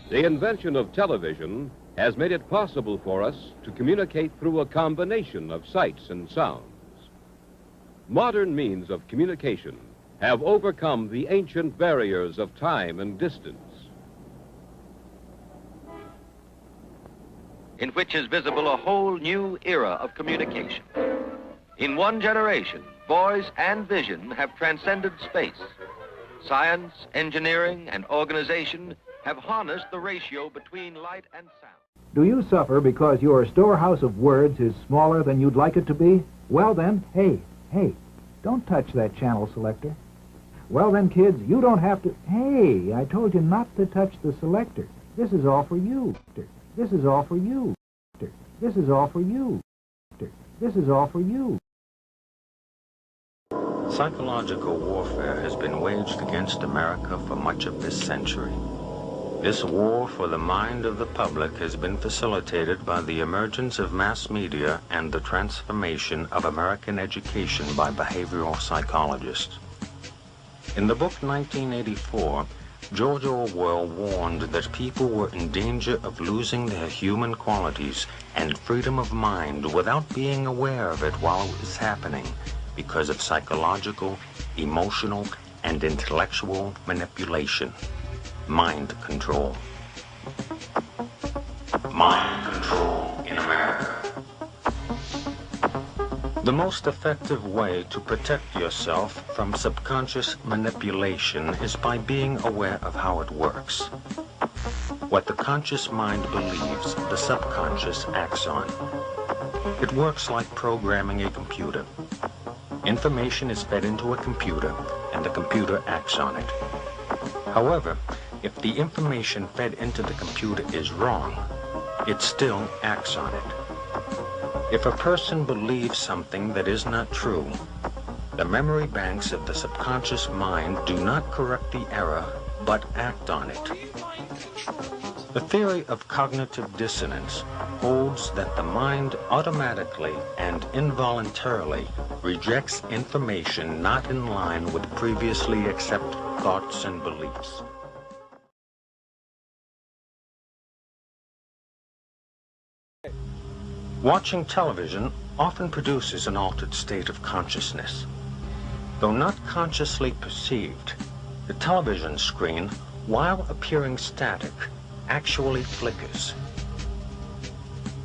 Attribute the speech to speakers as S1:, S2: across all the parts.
S1: The invention of television has made it possible for us to communicate through a combination of sights and sounds. Modern means of communication have overcome the ancient barriers of time and distance.
S2: In which is visible a whole new era of communication. In one generation, voice and vision have transcended space. Science, engineering, and organization have harnessed the ratio between light and sound.
S3: Do you suffer because your storehouse of words is smaller than you'd like it to be? Well then, hey, don't touch that channel selector. Well then, kids, you don't have to... Hey, I told you not to touch the selector. This is all for you. This is all for you. This is all for you. This is all for you.
S4: Psychological warfare has been waged against America for much of this century. This war for the mind of the public has been facilitated by the emergence of mass media and the transformation of American education by behavioral psychologists. In the book 1984, George Orwell warned that people were in danger of losing their human qualities and freedom of mind without being aware of it while it was happening because of psychological, emotional, and intellectual manipulation. Mind control. Mind control in America. The most effective way to protect yourself from subconscious manipulation is by being aware of how it works. What the conscious mind believes, the subconscious acts on. It works like programming a computer. Information is fed into a computer, and the computer acts on it. However, if the information fed into the computer is wrong, it still acts on it. If a person believes something that is not true, the memory banks of the subconscious mind do not correct the error, but act on it. The theory of cognitive dissonance holds that the mind automatically and involuntarily rejects information not in line with previously accepted thoughts and beliefs. Watching television often produces an altered state of consciousness. Though not consciously perceived, the television screen, while appearing static, actually flickers.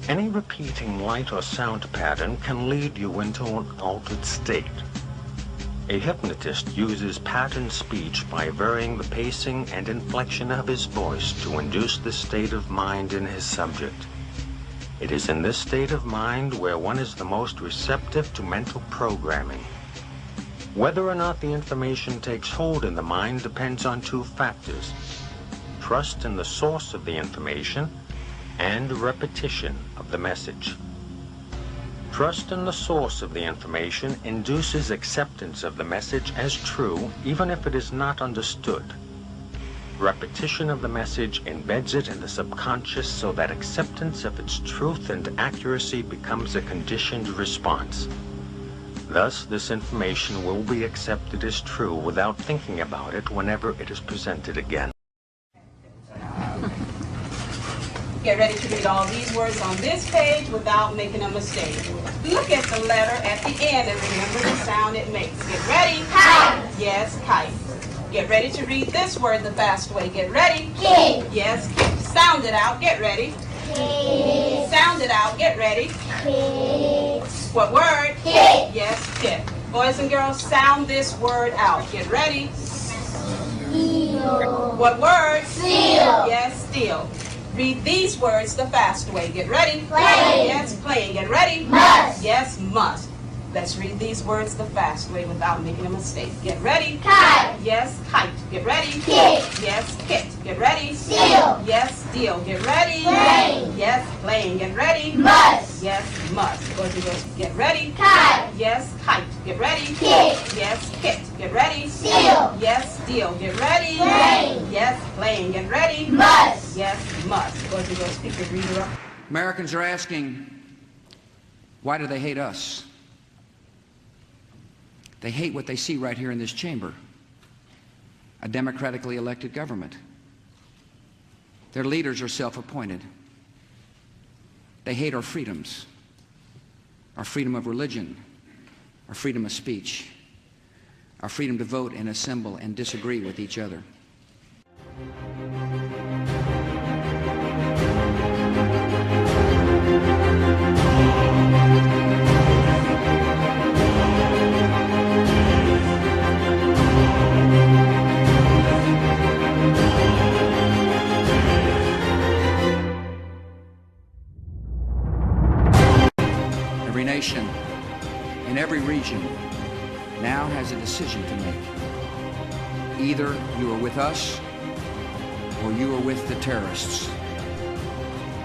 S4: Any repeating light or sound pattern can lead you into an altered state. A hypnotist uses patterned speech by varying the pacing and inflection of his voice to induce this state of mind in his subject. It is in this state of mind where one is the most receptive to mental programming. Whether or not the information takes hold in the mind depends on two factors: trust in the source of the information and repetition of the message. Trust in the source of the information induces acceptance of the message as true, even if it is not understood. Repetition of the message embeds it in the subconscious so that acceptance of its truth and accuracy becomes a conditioned response. Thus, this information will be accepted as true without thinking about it whenever it is presented again.
S5: Get ready to read all these words on this page without making a mistake. Look at the letter at the end and remember the sound it makes. Get ready.
S6: Kite.
S5: Yes, kite. Get ready to read this word the fast way. Get ready.
S6: Kid.
S5: Yes, kid. Sound it out. Get ready.
S6: Kid.
S5: Sound it out. Get ready.
S6: Kid.
S5: What word?
S6: Kid.
S5: Yes, kid. Boys and girls, sound this word out. Get ready.
S6: Seal.
S5: What word?
S6: Seal.
S5: Yes, steal. Read these words the fast way. Get ready.
S6: Play.
S5: Yes, playing. Get ready.
S6: Must.
S5: Yes, must. Let's read these words the fast way without making a mistake. Get ready.
S6: Kite.
S5: Yes, kite. Get ready.
S6: Kit.
S5: Yes, kit. Get ready.
S6: Seal.
S5: Yes, steal. Get ready.
S6: Play.
S5: Yes, playing. Get ready.
S6: Must.
S5: Yes, must. Boys and girls, get ready.
S6: Kite.
S5: Yes, kite. Get ready.
S6: Kit.
S5: Yes, kit. Get ready.
S6: Seal.
S5: Yes, steal. Get ready.
S6: Play.
S5: Yes, playing. Get ready.
S6: Must.
S5: Yes, must. Boys and girls, pick your reader up.
S7: Americans are asking, why do they hate us? They hate what they see right here in this chamber, a democratically elected government. Their leaders are self-appointed. They hate our freedoms, our freedom of religion, our freedom of speech, our freedom to vote and assemble and disagree with each other. Every nation in every region now has a decision to make. Either you are with us or you are with the terrorists.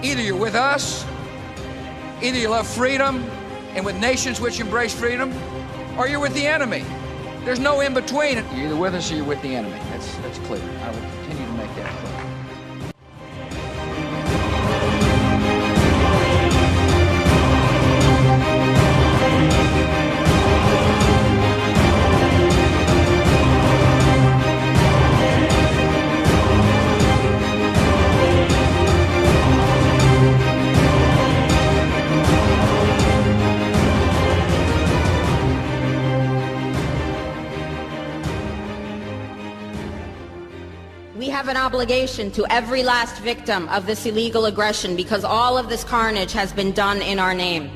S7: Either you're with us, either you love freedom and with nations which embrace freedom, or you're with the enemy. There's no in between. You're either with us or you're with the enemy. That's clear. I will continue to make that clear.
S8: We have an obligation to every last victim of this illegal aggression because all of this carnage has been done in our name.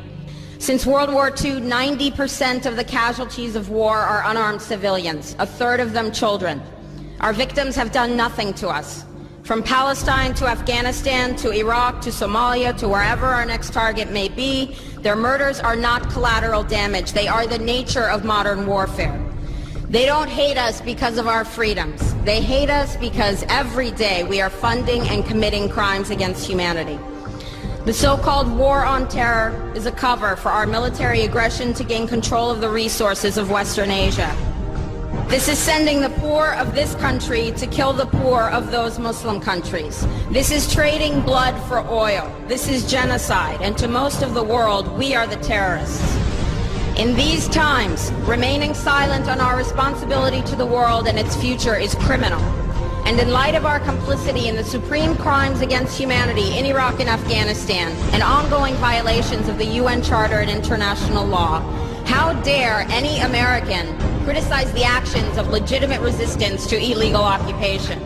S8: Since World War II, 90% of the casualties of war are unarmed civilians, a third of them children. Our victims have done nothing to us. From Palestine to Afghanistan to Iraq to Somalia to wherever our next target may be, their murders are not collateral damage. They are the nature of modern warfare. They don't hate us because of our freedoms. They hate us because every day we are funding and committing crimes against humanity. The so-called war on terror is a cover for our military aggression to gain control of the resources of Western Asia. This is sending the poor of this country to kill the poor of those Muslim countries. This is trading blood for oil. This is genocide, and to most of the world, we are the terrorists. In these times, remaining silent on our responsibility to the world and its future is criminal. And in light of our complicity in the supreme crimes against humanity in Iraq and Afghanistan and ongoing violations of the UN Charter and international law, how dare any American criticize the actions of legitimate resistance to illegal occupation?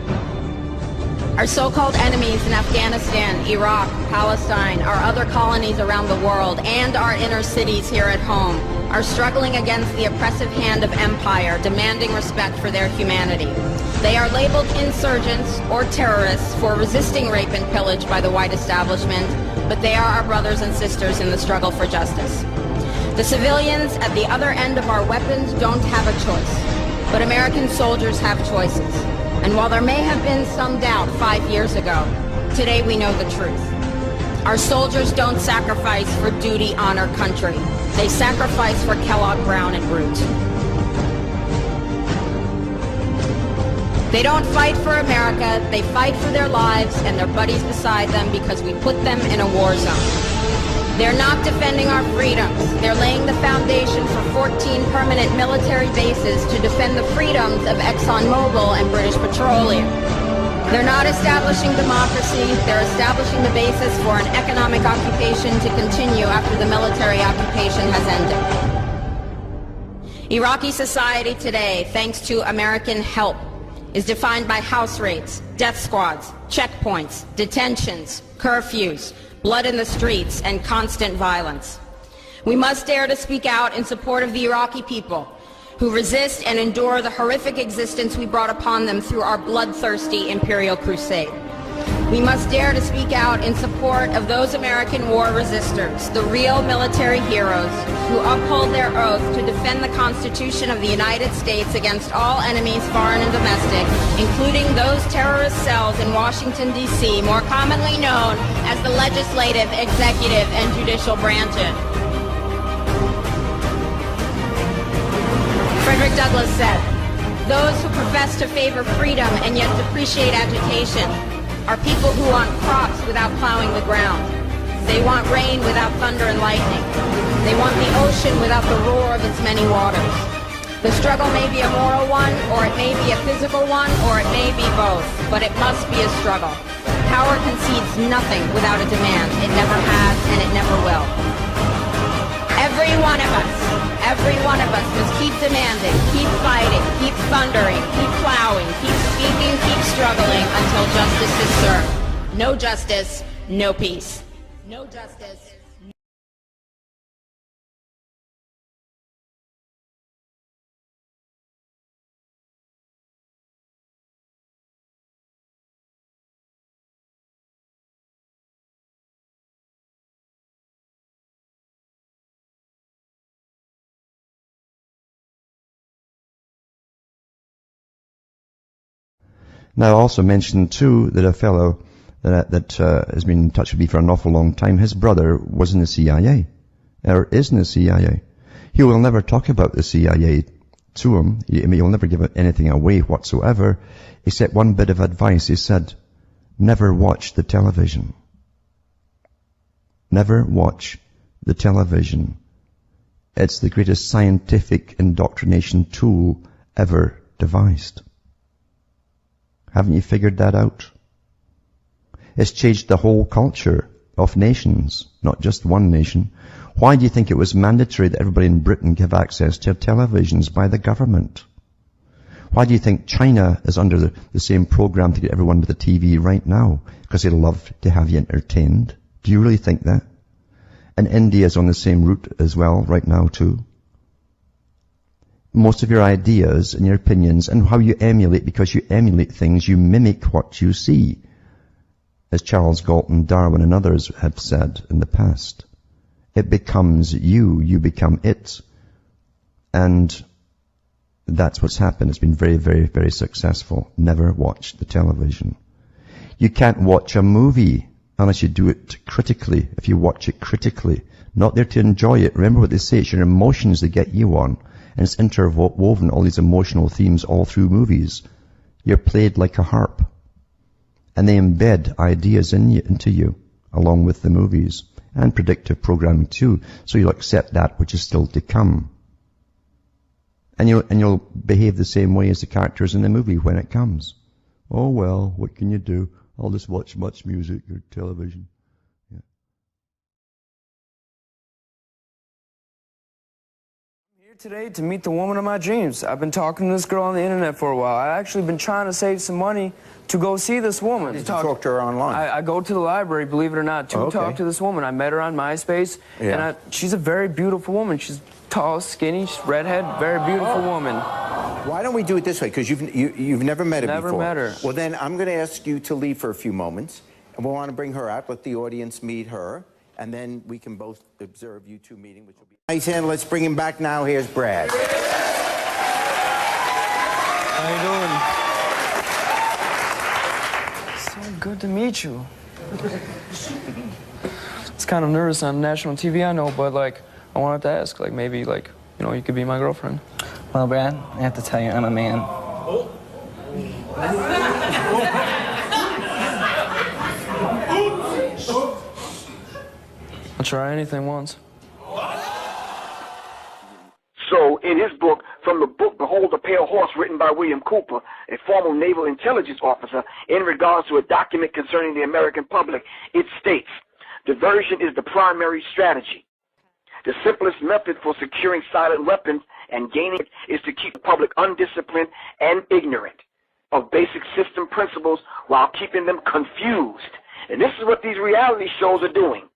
S8: Our so-called enemies in Afghanistan, Iraq, Palestine, our other colonies around the world, and our inner cities here at home are struggling against the oppressive hand of empire, demanding respect for their humanity. They are labeled insurgents or terrorists for resisting rape and pillage by the white establishment, but they are our brothers and sisters in the struggle for justice. The civilians at the other end of our weapons don't have a choice, but American soldiers have choices. And while there may have been some doubt 5 years ago, today we know the truth. Our soldiers don't sacrifice for duty, honor, country. They sacrifice for Kellogg, Brown, and Root. They don't fight for America, they fight for their lives and their buddies beside them because we put them in a war zone. They're not defending our freedoms. They're laying the foundation for 14 permanent military bases to defend the freedoms of ExxonMobil and British Petroleum. They're not establishing democracy. They're establishing the basis for an economic occupation to continue after the military occupation has ended. Iraqi society today, thanks to American help, is defined by house raids, death squads, checkpoints, detentions, curfews, blood in the streets, and constant violence. We must dare to speak out in support of the Iraqi people who resist and endure the horrific existence we brought upon them through our bloodthirsty imperial crusade. We must dare to speak out in support of those American war resistors, the real military heroes who uphold their oath to defend the Constitution of the United States against all enemies, foreign and domestic, including those terrorist cells in Washington, D.C., more commonly known as the legislative, executive, and judicial branches. Frederick Douglass said, "Those who profess to favor freedom and yet depreciate agitation are people who want crops without plowing the ground. They want rain without thunder and lightning. They want the ocean without the roar of its many waters." The struggle may be a moral one, or it may be a physical one, or it may be both, but it must be a struggle. Power concedes nothing without a demand. It never has, and it never will. Every one of us must keep demanding, keep fighting, keep thundering, keep plowing, keep speaking, keep struggling until justice is served. No justice, no peace. No justice.
S9: Now, I also mentioned, too, that a fellow that has been in touch with me for an awful long time, his brother was in the CIA, or is in the CIA. He will never talk about the CIA to him. He'll never give anything away whatsoever, except one bit of advice. He said, never watch the television. Never watch the television. It's the greatest scientific indoctrination tool ever devised. Haven't you figured that out? It's changed the whole culture of nations, not just one nation. Why do you think it was mandatory that everybody in Britain give access to televisions by the government? Why do you think China is under the same program to get everyone with a TV right now? Because they love to have you entertained. Do you really think that? And India is on the same route as well right now too. Most of your ideas and your opinions and how you emulate, because you emulate things, you mimic what you see. As Charles Galton, Darwin and others have said in the past. It becomes you, you become it. And that's what's happened. It's been very, very, very successful. Never watch the television. You can't watch a movie unless you do it critically. If you watch it critically, not there to enjoy it. Remember what they say, it's your emotions that get you on. And it's interwoven, all these emotional themes all through movies. You're played like a harp. And they embed ideas into you, along with the movies. And predictive programming too. So you'll accept that which is still to come. And you'll behave the same way as the characters in the movie when it comes. Oh well, what can you do? I'll just watch much music or television. Yeah.
S10: I'm here today to meet the woman of my dreams. I've been talking to this girl on the internet for a while. I've actually been trying to save some money to go see this woman.
S11: Did you talk to her online?
S10: I go to the library, believe it or not, to talk to this woman. I met her on MySpace, and she's a very beautiful woman. She's tall, skinny, she's redhead, very beautiful woman.
S11: Why don't we do it this way? Because you've never met her before.
S10: Never met her.
S11: Well, then I'm going to ask you to leave for a few moments, and we'll want to bring her out, let the audience meet her, and then we can both observe you two meeting, which will be nice. And let's bring him back now. Here's Brad.
S10: How you doing? So good to meet you. It's kind of nervous on national TV, I know, but like I wanted to ask, like maybe like you could be my girlfriend.
S12: Well, Brad, I have to tell you, I'm a man.
S10: I'll try anything once.
S13: So, in his book, from the book Behold the Pale Horse, written by William Cooper, a former naval intelligence officer, in regards to a document concerning the American public, it states, diversion is the primary strategy. The simplest method for securing silent weapons and gaining it is to keep the public undisciplined and ignorant of basic system principles while keeping them confused. And this is what these reality shows are doing.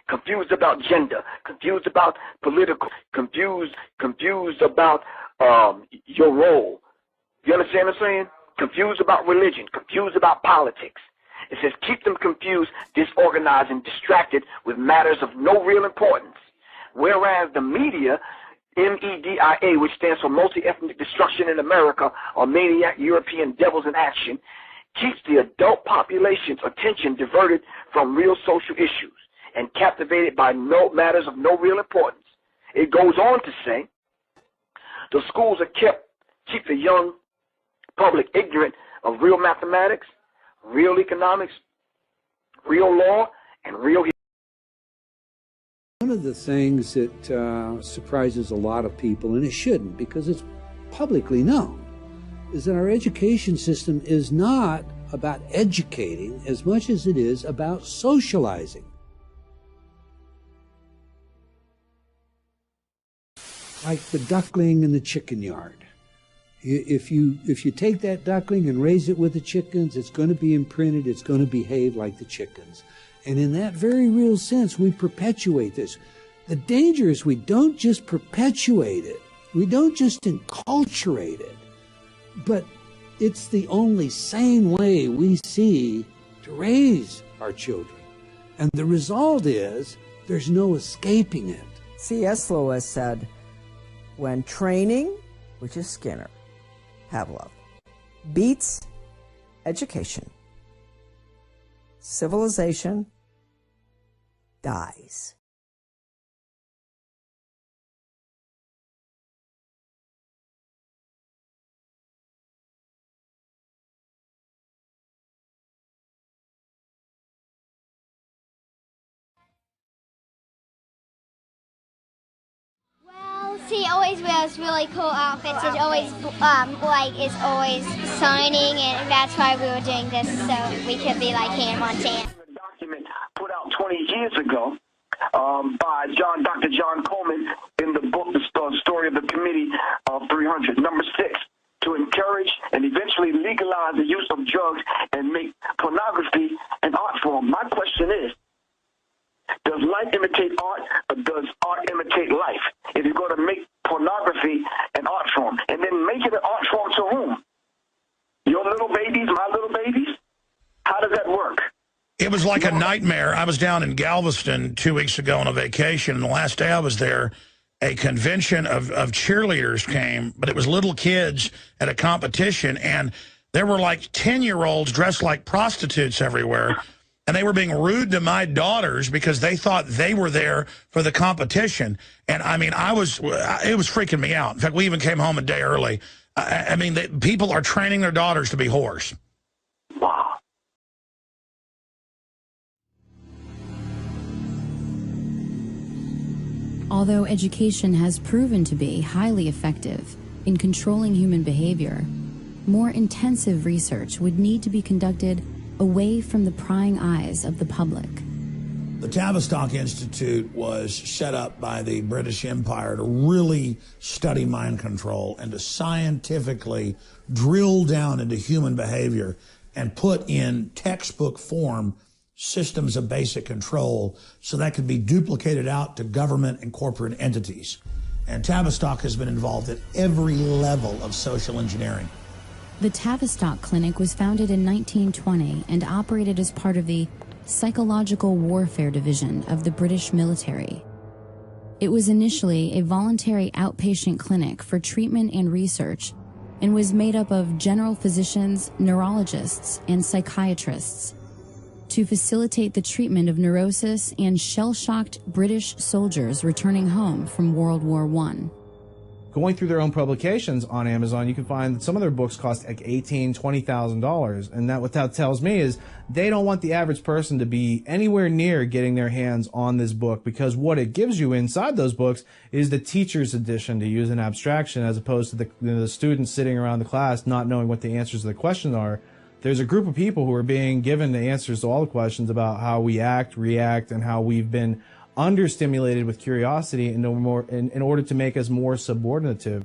S13: Confused about gender, confused about political, confused about your role. You understand what I'm saying? Confused about religion, confused about politics. It says keep them confused, disorganized, and distracted with matters of no real importance. Whereas the media, MEDIA, which stands for Multi-Ethnic Destruction in America, or Maniac European Devils in Action, keeps the adult population's attention diverted from real social issues and captivated by matters of no real importance. It goes on to say, the schools are keep the young public ignorant of real mathematics, real economics, real law, and real history.
S14: One of the things that surprises a lot of people, and it shouldn't because it's publicly known, is that our education system is not about educating as much as it is about socializing. Like the duckling in the chicken yard. If you take that duckling and raise it with the chickens, it's going to be imprinted, it's going to behave like the chickens. And in that very real sense, we perpetuate this. The danger is we don't just perpetuate it, we don't just enculturate it, but it's the only sane way we see to raise our children. And the result is there's no escaping it.
S15: C.S. Lewis said, when training, which is Skinner, Pavlov, beats education, civilization dies.
S6: He always wears really cool outfits. He's always is always signing, and that's why we were doing this, so we could be like Hannah Montana.
S13: A document put out 20 years ago by Dr. John Coleman in the book, The Story of the Committee of 300, number 6, to encourage and eventually legalize the use of drugs and make pornography an art form. My question is, does life imitate art, or does art imitate life? If you're going to make pornography an art form, and then make it an art form to whom? Your little babies, my little babies? How does that work?
S16: It was like a nightmare. I was down in Galveston 2 weeks ago on a vacation, and the last day I was there, a convention of cheerleaders came, but it was little kids at a competition, and there were like 10-year-olds dressed like prostitutes everywhere. And they were being rude to my daughters because they thought they were there for the competition. And I mean, it was freaking me out. In fact, we even came home a day early. I mean, people are training their daughters to be whores.
S13: Wow.
S17: Although education has proven to be highly effective in controlling human behavior, more intensive research would need to be conducted away from the prying eyes of the public.
S18: The Tavistock Institute was set up by the British Empire to really study mind control and to scientifically drill down into human behavior and put in textbook form systems of basic control so that could be duplicated out to government and corporate entities. And Tavistock has been involved at every level of social engineering.
S17: The Tavistock Clinic was founded in 1920 and operated as part of the Psychological Warfare Division of the British military. It was initially a voluntary outpatient clinic for treatment and research and was made up of general physicians, neurologists, and psychiatrists to facilitate the treatment of neurosis and shell-shocked British soldiers returning home from World War I.
S19: Going through their own publications on Amazon, you can find that some of their books cost like $18,000, $20,000. And what that tells me is they don't want the average person to be anywhere near getting their hands on this book, because what it gives you inside those books is the teacher's edition, to use an abstraction, as opposed to the students sitting around the class not knowing what the answers to the questions are. There's a group of people who are being given the answers to all the questions about how we act, react, and how we've been understimulated with curiosity in order to make us more subordinative.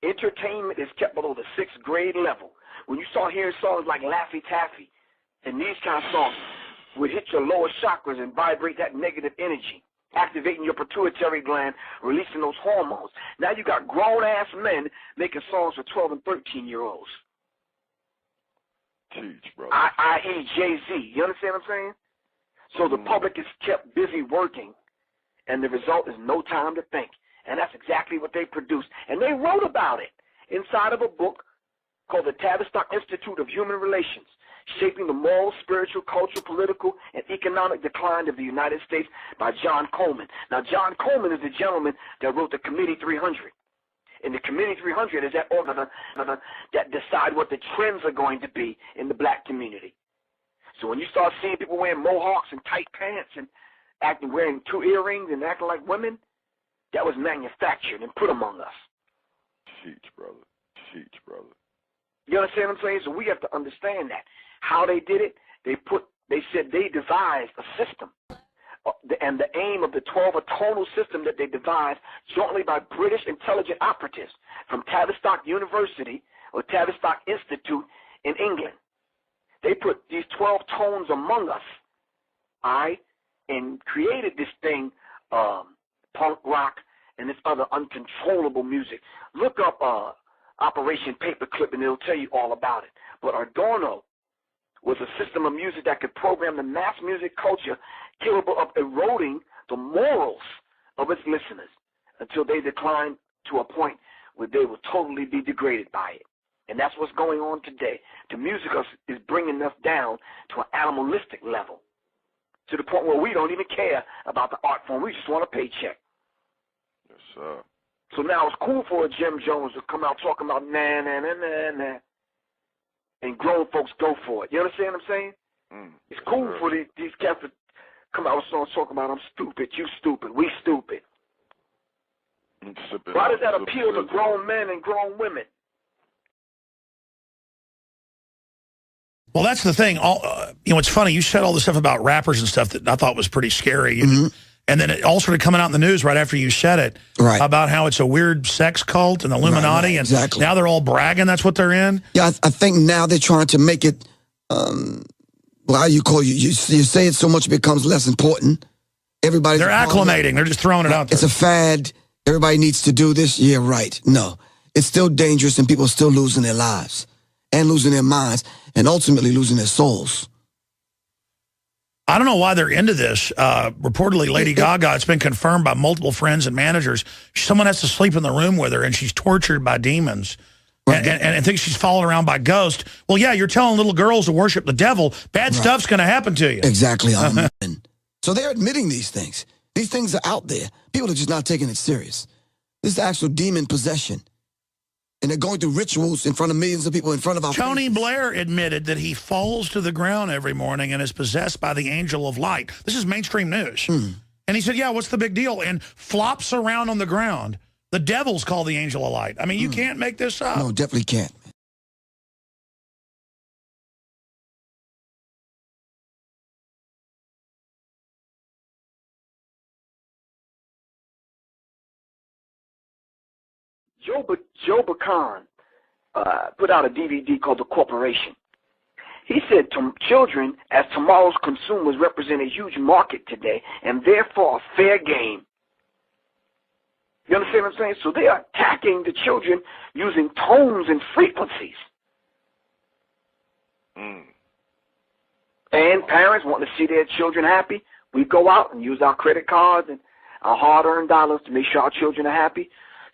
S13: Entertainment is kept below the 6th grade level. When you start hearing songs like Laffy Taffy and these kind of songs would hit your lower chakras and vibrate that negative energy, activating your pituitary gland, releasing those hormones. Now you got grown-ass men making songs for 12 and 13-year-olds.
S20: Teach, bro.
S13: I.e. Jay-Z. You understand what I'm saying? So the public is kept busy working, and the result is no time to think. And that's exactly what they produced. And they wrote about it inside of a book called the Tavistock Institute of Human Relations, Shaping the Moral, Spiritual, Cultural, Political, and Economic Decline of the United States by John Coleman. Now, John Coleman is the gentleman that wrote the Committee 300. And the Committee 300 is that organ that decide what the trends are going to be in the black community. So when you start seeing people wearing mohawks and tight pants and wearing 2 earrings and acting like women, that was manufactured and put among us.
S20: Teach, brother. Teach, brother.
S13: You understand what I'm saying? So we have to understand that. How they did it, they said they devised a system. And the aim of the 12, a tonal system that they devised jointly by British intelligence operatives from Tavistock University or Tavistock Institute in England. They put these 12 tones among us, all right, and created this thing, punk rock and this other uncontrollable music. Look up Operation Paperclip and it'll tell you all about it. But Adorno was a system of music that could program the mass music culture capable of eroding the morals of its listeners until they decline to a point where they will totally be degraded by it. And that's what's going on today. The music is bringing us down to an animalistic level, to the point where we don't even care about the art form. We just want a paycheck.
S20: Yes, sir.
S13: So now it's cool for a Jim Jones to come out talking about nah, nah, nah, nah, nah, and grown folks go for it. You understand what I'm saying? It's cool for these cats to come out with songs talking about I'm stupid, you stupid, we stupid. Why does that appeal to grown men and grown women?
S16: Well, that's the thing. It's funny. You said all this stuff about rappers and stuff that I thought was pretty scary. And then it all started coming out in the news right after you said it about how it's a weird sex cult and the Illuminati. And now they're all bragging that's what they're in.
S21: Yeah, I think now they're trying to make it, how you call you say it so much it becomes less important. They're
S16: acclimating. They're just throwing it out there.
S21: It's a fad. Everybody needs to do this. Yeah, right. No, it's still dangerous and people are still losing their lives and losing their minds and ultimately losing their souls.
S16: I don't know why they're into this. Reportedly, Lady Gaga, it's been confirmed by multiple friends and managers. Someone has to sleep in the room with her, and she's tortured by demons. And thinks she's followed around by ghosts. Well, yeah, you're telling little girls to worship the devil. Bad stuff's going to happen to you.
S21: Exactly. So they're admitting these things. These things are out there. People are just not taking it serious. This is actual demon possession. And they're going through rituals in front of millions of people in front of our
S16: Tony Blair admitted that he falls to the ground every morning and is possessed by the angel of light. This is mainstream news. And he said, yeah, what's the big deal? And flops around on the ground. The devil's called the angel of light. I mean, you can't make this up.
S21: No, definitely can't.
S13: Joe Bacan put out a DVD called The Corporation. He said children as tomorrow's consumers represent a huge market today and therefore a fair game. You understand what I'm saying? So they are attacking the children using tones and frequencies. And parents want to see their children happy. We go out and use our credit cards and our hard-earned dollars to make sure our children are happy.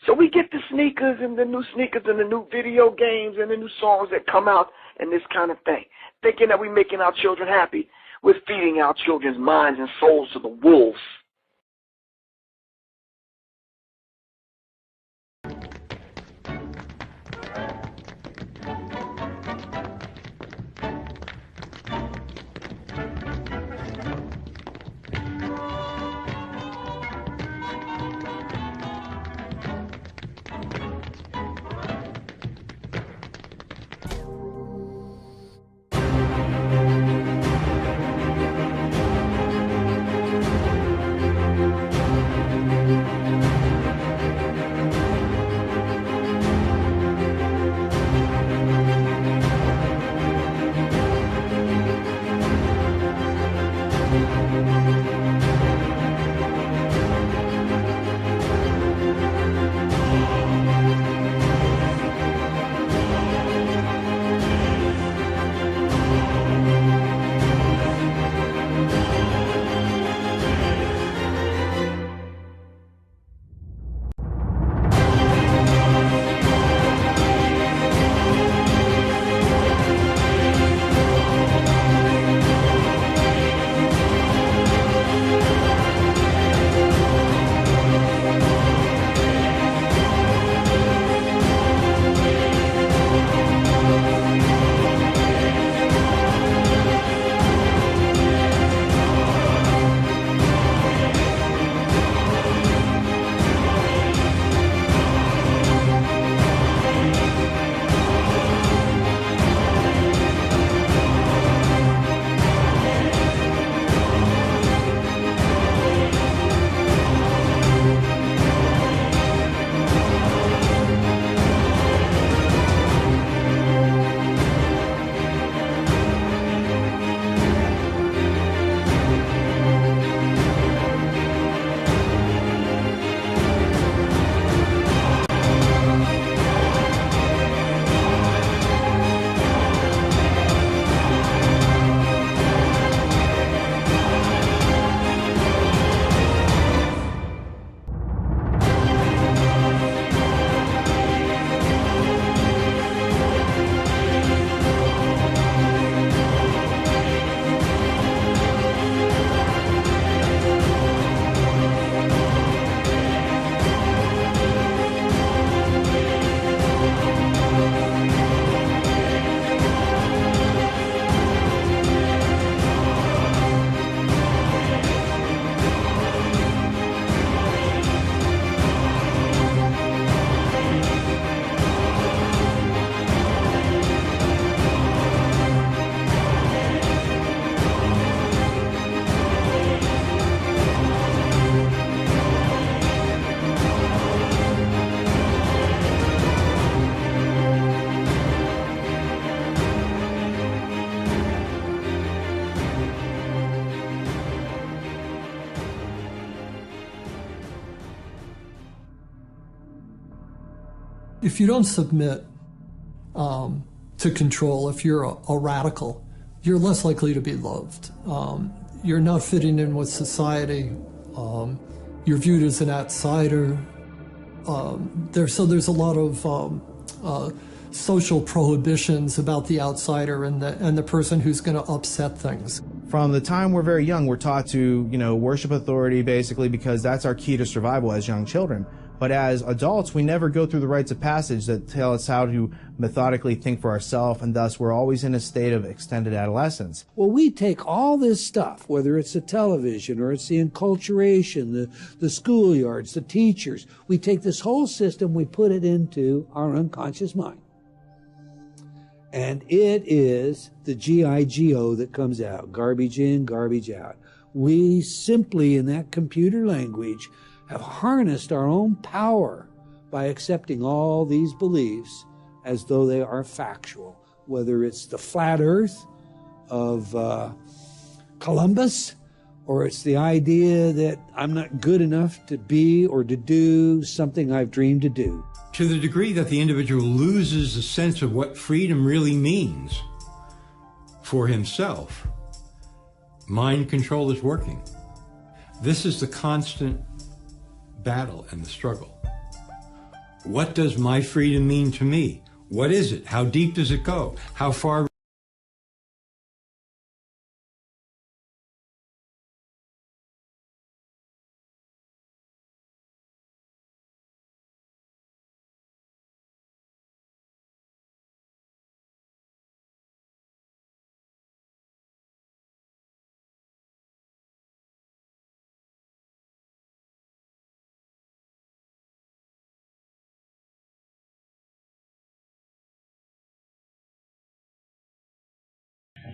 S13: So we get the sneakers and the new video games and the new songs that come out and this kind of thing. Thinking that we're making our children happy, we're feeding our children's minds and souls to the wolves.
S1: if you don't submit to control, if you're a radical, you're less likely to be loved. You're not fitting in with society. You're viewed as an outsider. There's a lot of social prohibitions about the outsider and the person who's going to upset things.
S19: From the time we're very young, we're taught to, worship authority basically because that's our key to survival as young children. But as adults, we never go through the rites of passage that tell us how to methodically think for ourselves, and thus we're always in a state of extended adolescence.
S14: Well, we take all this stuff, whether it's the television or it's the enculturation, the schoolyards, the teachers, we take this whole system, we put it into our unconscious mind. And it is the G-I-G-O that comes out, garbage in, garbage out. We simply, in that computer language, have harnessed our own power by accepting all these beliefs as though they are factual, whether it's the flat earth of Columbus, or it's the idea that I'm not good enough to be or to do something I've dreamed to do.
S22: To the degree that the individual loses a sense of what freedom really means for himself, mind control is working. This is the constant battle and the struggle. What does my freedom mean to me? What is it? How deep does it go? How far?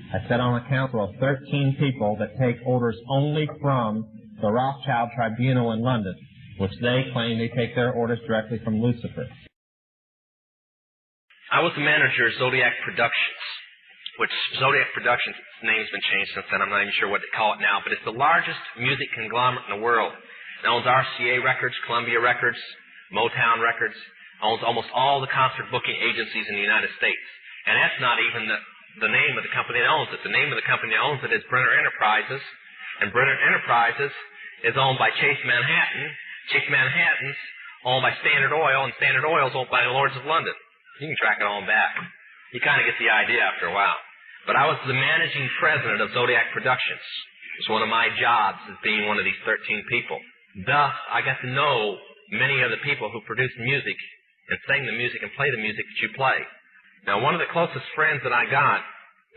S23: I sit on a council of 13 people that take orders only from the Rothschild Tribunal in London, which they claim they take their orders directly from Lucifer.
S24: I was the manager of Zodiac Productions, which Zodiac Productions, its name's been changed since then. I'm not even sure what they call it now, but it's the largest music conglomerate in the world. It owns RCA Records, Columbia Records, Motown Records, owns almost all the concert booking agencies in the United States. And that's not even the name of the company that owns it. The name of the company that owns it is Brenner Enterprises, and Brenner Enterprises is owned by Chase Manhattan. Chase Manhattan's owned by Standard Oil, and Standard Oil is owned by the Lords of London. You can track it on back. You kind of get the idea after a while. But I was the managing president of Zodiac Productions. It was one of my jobs as being one of these 13 people. Thus, I got to know many of the people who produce music and sing the music and play the music that you play. Now, one of the closest friends that I got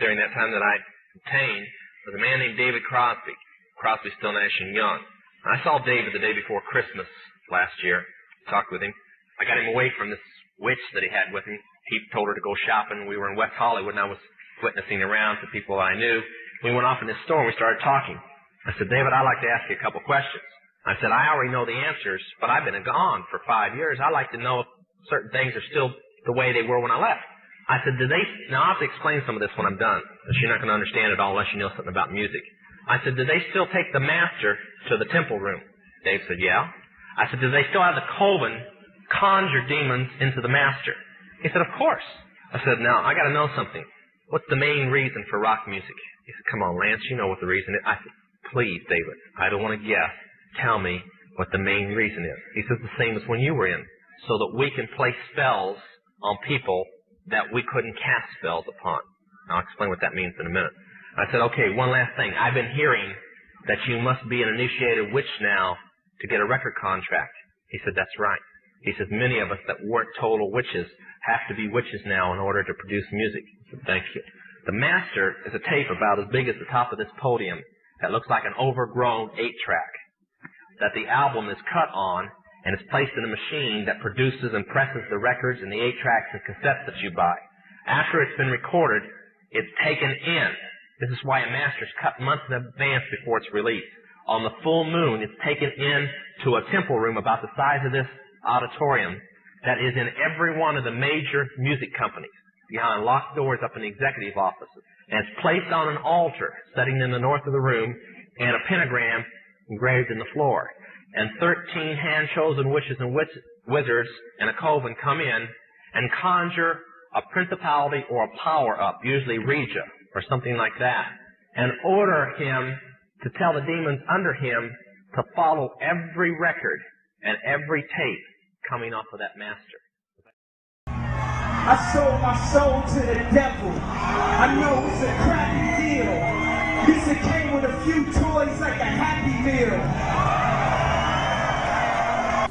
S24: during that time that I obtained was a man named David Crosby. Crosby, Still, Nash & Young. And I saw David the day before Christmas last year, talked with him. I got him away from this witch that he had with him. He told her to go shopping. We were in West Hollywood, and I was witnessing around to people I knew. We went off in this store, and we started talking. I said, David, I'd like to ask you a couple questions. I said, I already know the answers, but I've been gone for 5 years. I'd like to know if certain things are still the way they were when I left. I said, now I'll have to explain some of this when I'm done, because you're not going to understand it all unless you know something about music. I said, do they still take the master to the temple room? Dave said, yeah. I said, do they still have the coven conjure demons into the master? He said, of course. I said, now, I got to know something. What's the main reason for rock music? He said, come on, Lance, you know what the reason is. I said, please, David, I don't want to guess. Tell me what the main reason is. He says, the same as when you were in, so that we can place spells on people that we couldn't cast spells upon. I'll explain what that means in a minute. I said, okay, one last thing. I've been hearing that you must be an initiated witch now to get a record contract. He said, that's right. He says, many of us that weren't total witches have to be witches now in order to produce music. I said, thank you. The master is a tape about as big as the top of this podium that looks like an overgrown 8-track that the album is cut on, and it's placed in a machine that produces and presses the records and the 8-tracks and cassettes that you buy. After it's been recorded, it's taken in. This is why a master's cut months in advance before it's released. On the full moon, it's taken in to a temple room about the size of this auditorium that is in every one of the major music companies, behind locked doors up in the executive offices. And it's placed on an altar sitting in the north of the room, and a pentagram engraved in the floor. And 13 hand-chosen witches and wizards and a coven come in and conjure a principality or a power up, usually Regia or something like that, and order him to tell the demons under him to follow every record and every tape coming off of that master.
S2: I sold my soul to the devil. I know it's a crappy deal. This it came with a few toys like a Happy Meal.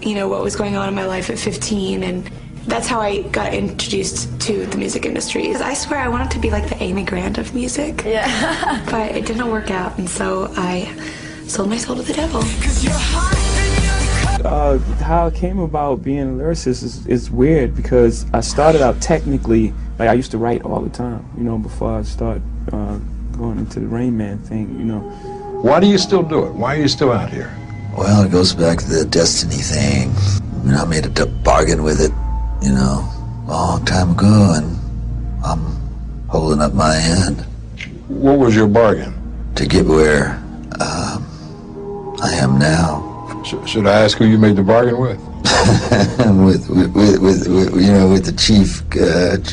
S3: You know, what was going on in my life at 15, and that's how I got introduced to the music industry. I swear I wanted to be like the Amy Grant of music. Yeah. But it didn't work out, and so I sold my soul to the devil.
S4: How I came about being a lyricist is weird, because I started out technically, like I used to write all the time, you know, before I started going into the Rain Man thing, you know.
S5: Why do you still do it? Why are you still out here?
S25: Well, it goes back to the destiny thing. You know, I made a bargain with it, you know, a long time ago, and I'm holding up my end.
S5: What was your bargain?
S25: To get where I am now.
S5: Should I ask who you made the bargain with?
S25: with the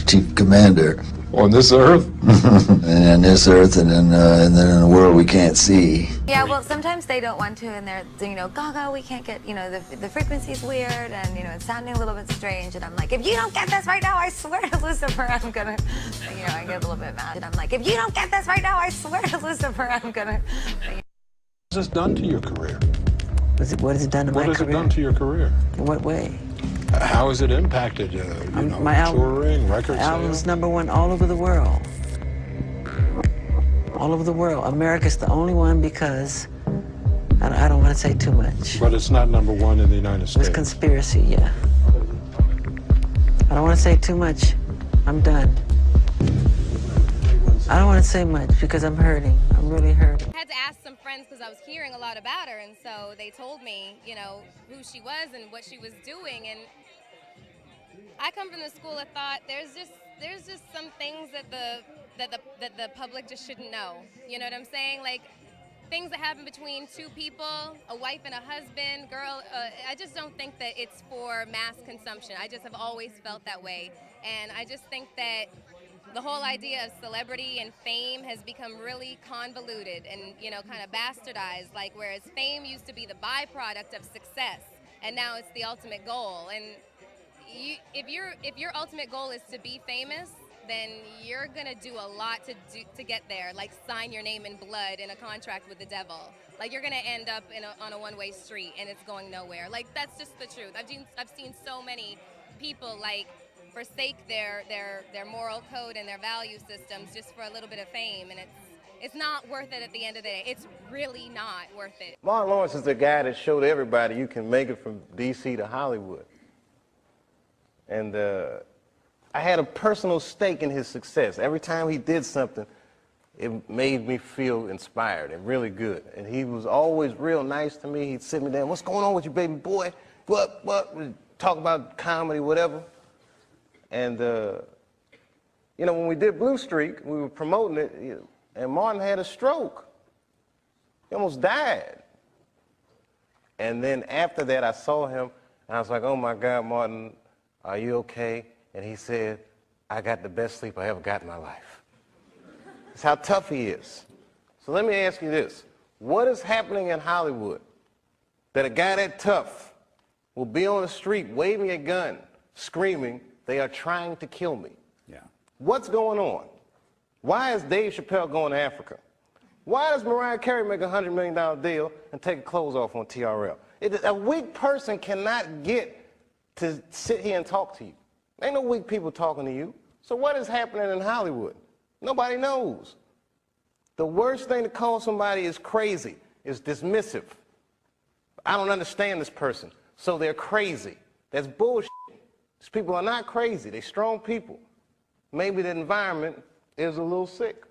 S25: chief commander.
S5: On this earth?
S25: And on this earth, and then in a world we can't see.
S26: Yeah, well, sometimes they don't want to, and they're, you know, Gaga, we can't get, you know, the frequency's weird, and, you know, it's sounding a little bit strange, and I'm like, if you don't get this right now, I swear to Lucifer, I'm gonna, you know, I get a little bit mad, and I'm like, if you don't get this right now, I swear to Lucifer, I'm gonna.
S5: What has this done to your career?
S25: What has it done to my career?
S5: What has it done to your career?
S25: In what way?
S5: How has it impacted, you know, touring, record sales?
S25: Album's #1 all over the world. All over the world. America's the only one, because I don't want to say too much.
S5: But it's not #1 in the United States.
S25: It's conspiracy, yeah. I don't want to say too much. I'm done. I don't want to say much because I'm hurting. I'm really hurting.
S27: I had to ask some friends because I was hearing a lot about her, and so they told me, you know, who she was and what she was doing. And I come from the school of thought there's just some things that the public just shouldn't know. You know what I'm saying? Like things that happen between two people, a wife and a husband, girl. I just don't think that it's for mass consumption. I just have always felt that way, and I just think that the whole idea of celebrity and fame has become really convoluted and, you know, kind of bastardized, like whereas fame used to be the byproduct of success, and now it's the ultimate goal. And if your ultimate goal is to be famous, then you're gonna do a lot to get there, like sign your name in blood in a contract with the devil. Like you're gonna end up on a one-way street and it's going nowhere. Like that's just the truth. I've seen so many people like forsake their moral code and their value systems just for a little bit of fame, and it's not worth it at the end of the day. It's really not worth it.
S28: Martin Lawrence is the guy that showed everybody you can make it from D.C. to Hollywood. And I had a personal stake in his success. Every time he did something, it made me feel inspired and really good. And he was always real nice to me. He'd sit me down, what's going on with you, baby boy? What? We'd talk about comedy, whatever. And, you know, when we did Blue Streak, we were promoting it, and Martin had a stroke. He almost died. And then after that, I saw him, and I was like, oh, my God, Martin, are you okay? And he said, I got the best sleep I ever got in my life. That's how tough he is. So let me ask you this. What is happening in Hollywood that a guy that tough will be on the street waving a gun, screaming, they are trying to kill me? Yeah. What's going on? Why is Dave Chappelle going to Africa? Why does Mariah Carey make a $100 million deal and take her clothes off on TRL? A weak person cannot get to sit here and talk to you. Ain't no weak people talking to you. So what is happening in Hollywood? Nobody knows. The worst thing to call somebody is crazy, is dismissive. I don't understand this person, so they're crazy. That's bullshit. These people are not crazy. They're strong people. Maybe the environment is a little sick.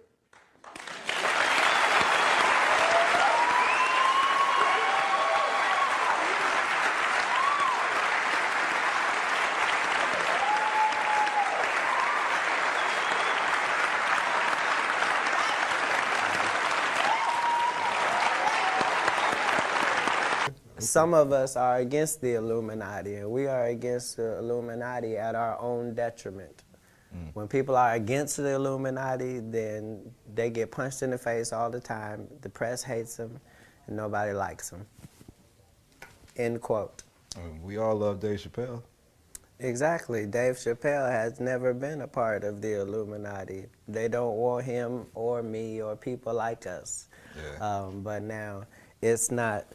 S6: some of us are against the Illuminati, and we are against the Illuminati at our own detriment. When people are against the Illuminati, then they get punched in the face all the time. The press hates them, and nobody likes them. End quote.
S7: We all love Dave Chappelle.
S6: Exactly. Dave Chappelle has never been a part of the Illuminati. They don't want him or me or people like us. Yeah. But now it's not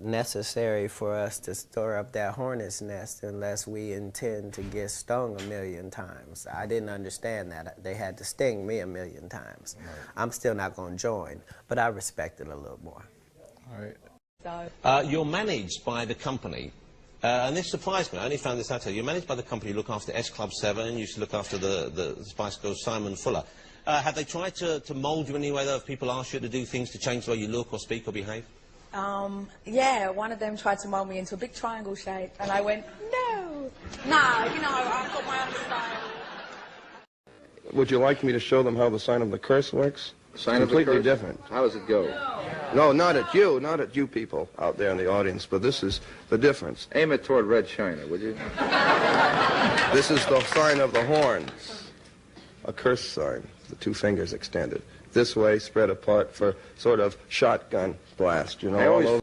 S6: necessary for us to stir up that hornet's nest unless we intend to get stung 1,000,000 times. I didn't understand that. They had to sting me 1,000,000 times. Right. I'm still not going to join, but I respect it a little more.
S7: All right.
S8: You're managed by the company, and this surprised me. I only found this out today. You're managed by the company. You look after S Club 7. You used to look after the Spice Girls, Simon Fuller. Have they tried to mould you in any way, though, if people ask you to do things to change the way you look or speak or behave?
S9: Yeah, one of them tried to mold me into a big triangle shape, and I went, no. Nah, you know, I've got my own style.
S28: Would you like me to show them how the sign of the curse works?
S7: Sign of the
S28: completely
S7: curse?
S28: different.
S7: How does it go?
S28: No, not at you people out there in the audience, but this is the difference.
S7: Aim it toward Red China, would you?
S28: This is the sign of the horns, a curse sign, the 2 fingers extended. This way, spread apart for sort of shotgun blast, you know.